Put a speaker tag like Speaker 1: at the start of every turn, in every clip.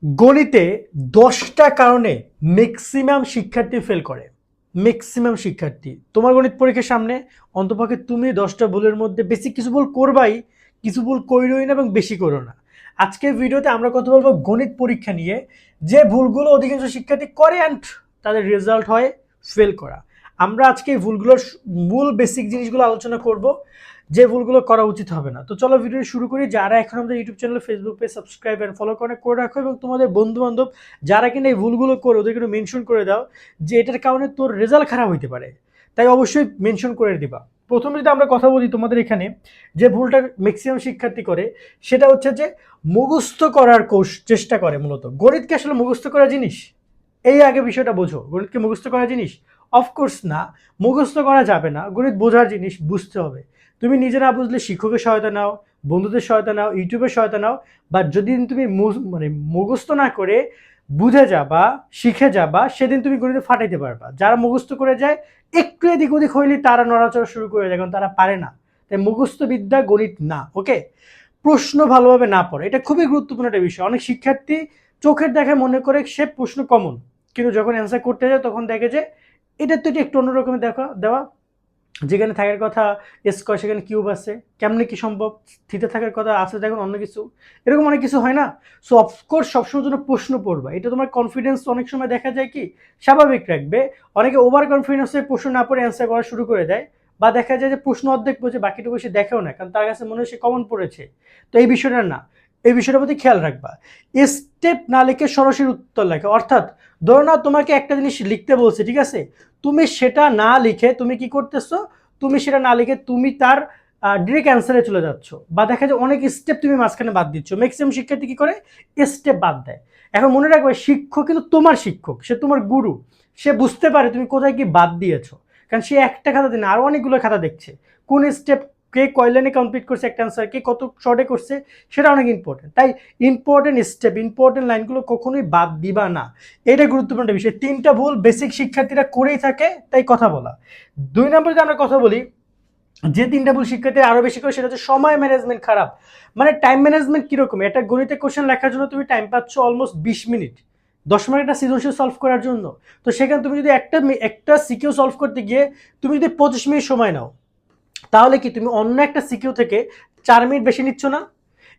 Speaker 1: গণিতে 10টা কারণে ম্যাক্সিমাম শিক্ষার্থী ফেল করে। ম্যাক্সিমাম শিক্ষার্থী তোমার গণিত পরীক্ষার সামনে অন্তপক্ষে তুমি 10টা ভুলের মধ্যে বেসিক কিছু ভুল করবাই, কিছু ভুল কইরই না এবং বেশি করো না। আজকের ভিডিওতে আমরা কথা বলবো গণিত পরীক্ষা নিয়ে, যে ভুলগুলো অধিকাংশ শিক্ষার্থী করে অ্যান্ড তাদের রেজাল্ট হয় ফেল করা। আমরা আজকে এই ভুলগুলোর মূল বেসিক জিনিসগুলো আলোচনা করব, যে ভুলগুলো করা উচিত হবে না। তো চলো ভিডিও শুরু করি। যারা এখন আমাদের YouTube channel, Facebook page subscribe and follow করে রাখো, এবং তোমাদের বন্ধু বান্ধব যারা কিনা এই ভুলগুলো করে ওদেরকে একটু মেনশন করে দাও যে এটার কারণে তোর রেজাল্ট খারাপ হইতে পারে, তাই অবশ্যই মেনশন করে দিবা। প্রথমে যদি আমরা কথা বলি তোমাদের এখানে যে ভুলটা ম্যাক্সিমাম শিক্ষার্থী করে, সেটা হচ্ছে যে মুখস্থ করার চেষ্টা করে। মূলত গণিতকে আসলে মুখস্থ করা জিনিস? এই আগে বিষয়টা বোঝো, গণিতকে মুখস্থ করা জিনিস? অফকোর্স না, মুখস্থ করা যাবে না। গণিত বোঝার জিনিস, বুঝতে হবে। তুমি নিজে না বুঝলে শিক্ষকের সহায়তা নাও, বন্ধুদের সহায়তা নাও, ইউটিউবের সহায়তা নাও, বা যদি তুমি মানে মুখস্থ না করে বুঝে যাবা, শিখে যাবা, সেদিন তুমি গণিতে ফাটাইতে পারবা। যারা মুখস্থ করে যায় একটু এদিক ওদিক হইলে তারা নড়াচড়া শুরু করে যায়, কারণ তারা পারে না। তাই মুখস্থ বিদ্যা গণিত না। ওকে, প্রশ্ন ভালোভাবে না পড়ে, এটা খুবই গুরুত্বপূর্ণ একটা বিষয়। অনেক শিক্ষার্থী চোখের দেখায় মনে করে সে প্রশ্ন কমন, কিন্তু যখন অ্যান্সার করতে যায় তখন দেখে যে এটা তো একটু অন্যরকমের দেওয়া, যেখানে থাকার কথা স্কয়ার সেখানে কিউব আছে, কেমনে কি সম্ভব? থিতা থাকার কথা আছে দেখুন অন্য কিছু, এরকম অনেক কিছু হয় না। সো অফকোর্স সবসময় জন্য প্রশ্ন পড়বা, এটা তোমার কনফিডেন্স অনেক সময় দেখা যায় কি স্বাভাবিক রাখবে। অনেকে ওভার কনফিডেন্সে প্রশ্ন না পড়ে অ্যান্সার করা শুরু করে দেয়, বা দেখা যায় যে প্রশ্ন অর্ধেক পড়ছে বাকিটুকু সে দেখেও না, কারণ তার কাছে মনে হয় সে কমন পড়েছে। তো এই বিষয়টা না, এই বিষয়টার প্রতি খেয়াল রাখবা। স্টেপ না লিখে সরাসরি উত্তর লেখা, অর্থাৎ ধরো না তোমাকে একটা জিনিস লিখতে বলছে, ঠিক আছে, তুমি সেটা না লিখে তুমি কি করতেছো, তুমি সেটা না লিখে তুমি তার ডিরেক্ট অ্যান্সারে চলে যাচ্ছ, বা দেখা যায় অনেক স্টেপ তুমি মাঝখানে বাদ দিচ্ছ। ম্যাক্সিমাম শিক্ষার্থী কি করে, স্টেপ বাদ দেয়। এখন মনে রাখবে, শিক্ষক কিন্তু তোমার শিক্ষক, সে তোমার গুরু, সে বুঝতে পারে তুমি কোথায় কি বাদ দিয়েছো, কারণ সে একটা খাতা দিন আরো অনেকগুলো খাতা দেখছে। কোন স্টেপ কে কয় লাইনে কমপ্লিট করছে একটা অ্যান্সার, কে কত শর্টে করছে, সেটা অনেক ইম্পর্টেন্ট। তাই ইম্পর্টেন্ট স্টেপ, ইম্পর্টেন্ট লাইনগুলো কখনোই বাদ দিবা না। এটা গুরুত্বপূর্ণ বিষয়। 3টা ভুল বেসিক শিক্ষার্থীরা করেই থাকে, তাই কথা বলা। 2 নম্বরে যদি আমরা কথা বলি, যে 3টা ভুল শিক্ষার্থী আরো বেশি করে, সেটা হচ্ছে সময় ম্যানেজমেন্ট খারাপ। মানে টাইম ম্যানেজমেন্ট কিরকম, একটা গণিতের কোশ্চেন লেখার জন্য তুমি টাইম পাচ্ছ অলমোস্ট 20 মিনিট, 10 মিনিট একটা সৃজনশীল সলভ করার জন্য। তো সেখানে তুমি যদি একটা সিকিউ সলভ করতে গিয়ে তুমি যদি 25 মিনিট সময় নাও, তাহলে কি তুমি অন্য একটা সিকিউ থেকে 4 মিনিট বেশি নিচ্ছ না?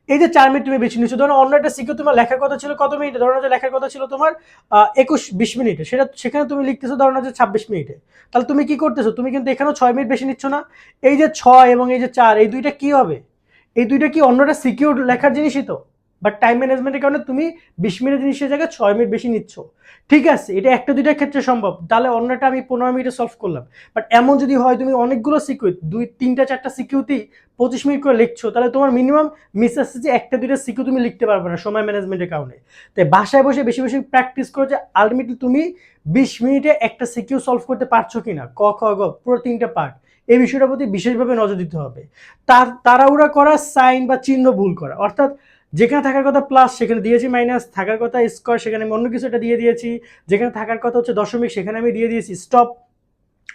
Speaker 1: এই যে 4 মিনিট তুমি বেছে নিচ্ছ, ধরো অন্য একটা সিকিউ তোমার লেখার কথা ছিল কত মিনিটে, ধরো যে লেখার কথা ছিল তোমার 21-20 মিনিটে, সেখানে তুমি লিখতেছো ধরো যে 26 মিনিটে। তাহলে তুমি কি করতেছো, তুমি কিন্তু এখানেও 6 মিনিট বেশি নিচ্ছ না। এই যে 6 এবং এই যে 4, এই দুইটা কি হবে, এই দুইটা কি অন্যটা সিকিউর লেখার জিনিসই তো, বাট টাইম ম্যানেজমেন্টের কারণে তুমি 20 মিনিট জিনিসের জায়গায় 6 মিনিট বেশি নিচ্ছ। ঠিক আছে, এটা একটা দুইটার ক্ষেত্রে সম্ভব, তাহলে অন্যটা আমি 15 মিনিটে সলভ করলাম। বাট এমন যদি হয় তুমি অনেকগুলো সিকিউ, 2, 3, 4টা সিকিউতেই 25 মিনিট করে লিখছো, তাহলে তোমার মিনিমাম মিস আসছে যে একটা দুইটা সিকিউ তুমি লিখতে পারবে না সময় ম্যানেজমেন্টের কারণে। তাই বাসায় বসে বেশি বেশি প্র্যাকটিস করো যে আলটিমেটলি তুমি 20 মিনিটে একটা সিকিউ সলভ করতে পারছো কিনা, ক খ গ পুরো 3টা পার্ট, এই বিষয়টার প্রতি বিশেষভাবে নজর দিতে হবে। তাড়াহুড়া করা, সাইন বা চিহ্ন ভুল করা, অর্থাৎ যেখানে থাকার কথা প্লাস সেখানে দিয়েছি মাইনাস, থাকার কথা স্কোয়ার সেখানে আমি অন্য কিছু একটা দিয়ে দিয়েছি, যেখানে থাকার কথা হচ্ছে দশমিক সেখানে আমি দিয়ে দিয়েছি স্টপ,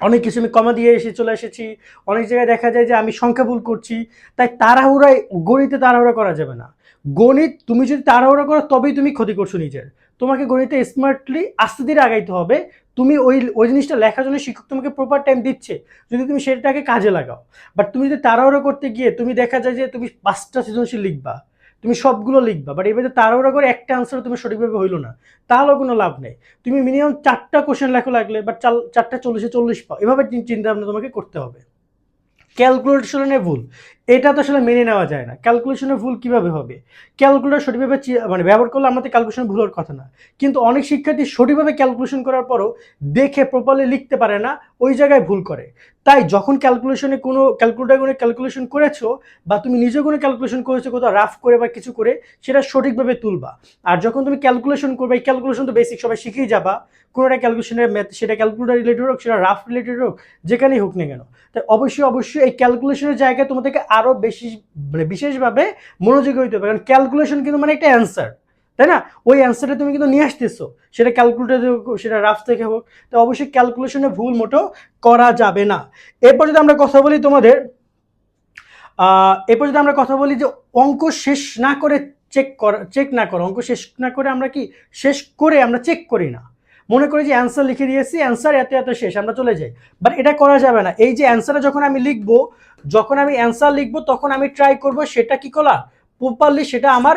Speaker 1: অনেক কিছু আমি কমা দিয়ে চলে এসেছি। অনেক জায়গায় দেখা যায় যে আমি সংখ্যা ভুল করছি। তাই তাড়াহুড়ায় গণিতে তাড়াহুড়া করা যাবে না। গণিত তুমি যদি তাড়াহুড়া করো তবেই তুমি ক্ষতি করছো নিজের। তোমাকে গণিতে স্মার্টলি আস্তে ধীরে আগাইতে হবে। তুমি ওই ওই জিনিসটা লেখার জন্য শিক্ষক তোমাকে প্রপার টাইম দিচ্ছে, যদি তুমি সেটাকে কাজে লাগাও। বাট তুমি যদি তাড়াহুড়া করতে গিয়ে তুমি দেখা যায় যে তুমি 5টা সৃজনশীল লিখবা, তুমি সবগুলো লিখবা, বাট এবারে তাড়াহুড়া করে একটা আনসার তুমি সঠিকভাবে হইলো না, তাহলেও কোনো লাভ নেই। তুমি মিনিমাম 4টা কোশ্চেন লেখো লাগলে, বাট 4টা 40-40 পাও, এভাবে চিন্তা ভাবনা তোমাকে করতে হবে। ক্যালকুলেশনে ভুল, এটা তো আসলে মেনে নেওয়া যায় না। ক্যালকুলেশনে ভুল কিভাবে হবে? ক্যালকুলেটর সঠিকভাবে মানে ব্যবহার করলে আমাদের ক্যালকুলেশন ভুল হওয়ার কথা না, কিন্তু অনেক শিক্ষার্থী সঠিকভাবে ক্যালকুলেশন করার পরও দেখে প্রপারলি লিখতে পারে না, ওই জায়গায় ভুল করে। তাই যখন ক্যালকুলেশনে কোনো ক্যালকুলেটর ক্যালকুলেশন করেছো, বা তুমি নিজে কোনো ক্যালকুলেশন করেছো কোথাও রাফ করে বা কিছু করে, সেটা সঠিকভাবে তুলবা। আর যখন তুমি ক্যালকুলেশন করবে, এই ক্যালকুলেশন তো বেসিক সবাই শিখেই যাবা, কোনো একটা ক্যালকুলেশনের ম্যাথ, সেটা ক্যালকুলেটর রিলেটেড হোক, সেটা রাফ রিলেটেড হোক, যেখানেই হোক না কেন। তাই অবশ্যই এই ক্যালকুলেশনের জায়গায় তোমাদেরকে আরো বেশি মানে বিশেষভাবে মনোযোগী হইতে হবে, কারণ ক্যালকুলেশন কিন্তু মানে একটা অ্যান্সার, তাই না? ওই অ্যান্সারটা তুমি কিন্তু নিয়ে আসতেছো, সেটা ক্যালকুলেটর হোক, সেটা রাফ থেকে হোক। তো অবশ্যই ক্যালকুলেশনে ভুল মোটেও করা যাবে না। এরপর যদি আমরা কথা বলি তোমাদের, এরপর যদি আমরা কথা বলি যে অঙ্ক শেষ না করে চেক না করো, অঙ্ক শেষ না করে আমরা কি শেষ করে আমরা চেক করি না, মনে করি যে অ্যান্সার লিখে দিয়েছি, অ্যান্সার এত এত শেষ, আমরা চলে যাই। বাট এটা করা যাবে না। এই যে অ্যান্সারটা যখন আমি লিখবো, যখন আমি অ্যান্সার লিখবো তখন আমি ট্রাই করব সেটা কি করা প্রপারলি, সেটা আমার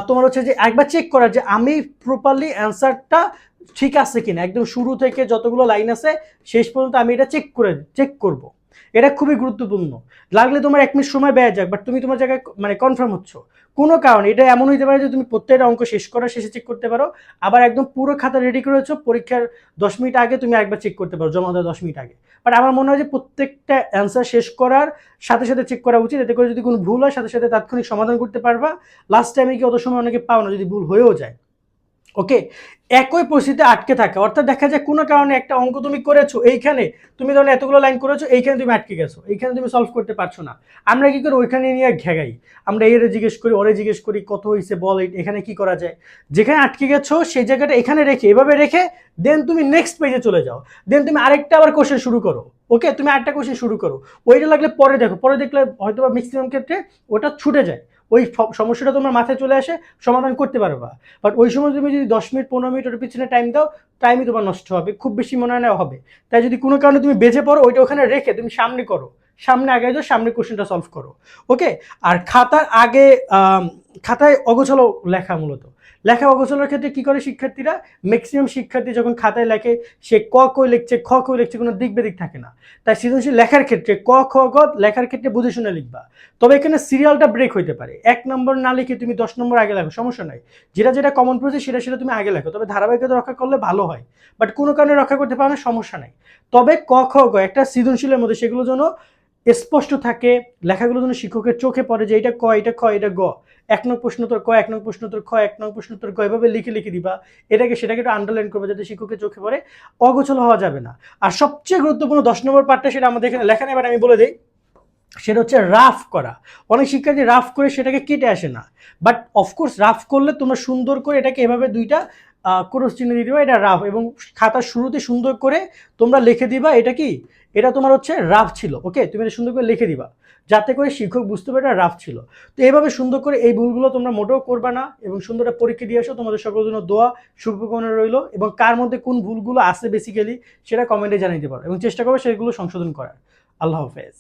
Speaker 1: তোমার হচ্ছে যে একবার চেক করা যে আমি প্রপারলি অ্যান্সারটা ঠিক আছে কিনা, একদম শুরু থেকে যতগুলো লাইন আছে শেষ পর্যন্ত আমি এটা চেক করব। এটা খুবই গুরুত্বপূর্ণ। লাগলে তোমার 1 মিনিট সময় ব্যয় যাক, বাট তুমি তোমার জায়গায় মানে কনফার্ম হচ্ছ। কোনো কারণে এটা এমন হইতে পারে যে তুমি প্রত্যেকটা অঙ্ক শেষ করার শেষে চেক করতে পারো, আবার একদম পুরো খাতা রেডি করেছো, পরীক্ষার 10 মিনিট আগে তুমি একবার চেক করতে পারো, জমা দেওয়ার 10 মিনিট আগে। বাট আমার মনে হয় যে প্রত্যেকটা অ্যান্সার শেষ করার সাথে সাথে চেক করা উচিত, এতে করে যদি কোনো ভুল হয় সাথে সাথে তাৎক্ষণিক সমাধান করতে পারবা। লাস্ট টাইমে কি অত সময় অনেকে পাও না যদি ভুল হয়েও যায়। ওকে, একই পরিস্থিতিতে আটকে থাকা, অর্থাৎ দেখা যায় কোনো কারণে একটা অঙ্ক তুমি করেছো, এইখানে তুমি ধরো এতগুলো লাইন করেছো, এইখানে তুমি আটকে গেছো, এইখানে তুমি সলভ করতে পারছো না। আমরা কি করি, ওইখানে নিয়ে ঘেগাই, আমরা এরে জিজ্ঞেস করি, ওরে জিজ্ঞেস করি কত হয়েছে বল, এখানে কি করা যায়। যেখানে আটকে গেছো সেই জায়গাটা এখানে রেখে, এভাবে রেখে দেন তুমি নেক্সট পেজে চলে যাও, দেন তুমি আরেকটা আবার কোশ্চেন শুরু করো। ওকে, তুমি আরেকটা কোশ্চেন শুরু করো, ওইটা লাগলে পরে দেখো, পরে দেখলে হয়তো বা ম্যাক্সিমাম ক্ষেত্রে ওটা ছুটে যায়, ওই সমস্যাটা তোমার মাথায় চলে আসে, সমাধান করতে পারবা। বাট ওই সময় তুমি যদি 10 মিনিট 15 মিনিট ওর পিছনে টাইম দাও, টাইমই তোমার নষ্ট হবে, খুব বেশি মনে হয় না হবে। তাই যদি কোনো কারণে তুমি বেঁচে পড়ো, ওইটা ওখানে রেখে তুমি সামনে করো, সামনে আগে যাও, সামনে কোশ্চেনটা সলভ করো। ওকে, আর খাতার আগে খাতায় অগোছালো লেখা, মূলত লেখা অগোছালোর ক্ষেত্রে কি করে শিক্ষার্থীরা, ম্যাক্সিমাম শিক্ষার্থী যখন খাতায় লেখে সে ক কই লিখছে, খ কই লিখছে, কোনো দিক বেদিক থাকে না। তাই সৃজনশীল লেখার ক্ষেত্রে ক খ গ লেখার ক্ষেত্রে বুঝে শুনে লিখবা। তবে এখানে সিরিয়ালটা ব্রেক হইতে পারে, 1 নম্বর না লিখে তুমি 10 নম্বর আগে লেখো, সমস্যা নাই। যেটা যেটা কমন পড়েছে সেটা সেটা তুমি আগে লেখো, তবে ধারাবাহিকতা রক্ষা করলে ভালো হয়। বাট কোনো কারণে রক্ষা করতে পারো না, সমস্যা নাই। তবে ক খ গ একটা সৃজনশীলের মধ্যে সেগুলো যেন স্পষ্ট থাকে, লেখাগুলো যেন শিক্ষকের চোখে পড়ে যে এটা ক, এটা খ, এটা গ, 1 নং প্রশ্নোত্তর ক, 1 নং প্রশ্নোত্তর খ, 1 নং প্রশ্নোত্তর গ, এভাবে লিখে লিখে দিবা। এটাকে সেটাকে একটু আন্ডারলাইন করবে যাতে শিক্ষকের চোখে পড়ে, অগোছল হওয়া যাবে না। আর সবচেয়ে গুরুত্বপূর্ণ 10 নম্বর পার্টটা, সেটা আমাদের এখানে লেখা নেই, এবার আমি বলে দিই। সেটা হচ্ছে রাফ করা। অনেক শিক্ষার্থী রাফ করে সেটাকে কেটে আসে না, বাট অফকোর্স রাফ করলে তোমরা সুন্দর করে এটাকে এভাবে দুইটা ক্রস চিহ্ন দিয়ে দিবা, এটা রাফ, এবং খাতার শুরুতে সুন্দর করে তোমরা লিখে দিবা এটা কি, এটা তোমার হচ্ছে রাফ ছিল। ওকে, তুমি এটা সুন্দর করে লিখে দিবা যাতে করে শিক্ষক বুঝতে পারে এটা রাফ ছিল। তো এইভাবে সুন্দর করে এই ভুলগুলো তোমরা মোটেও করবা না, এবং সুন্দর একটা পরীক্ষা দিয়ে আসো। তোমাদের সকলের জন্য দোয়া শুভকামনা রইল, এবং কার মধ্যে কোন ভুলগুলো আছে বেসিক্যালি সেটা কমেন্টে জানাইতে পারো, এবং চেষ্টা করবে সেগুলো সংশোধন করার। আল্লাহ হাফেজ।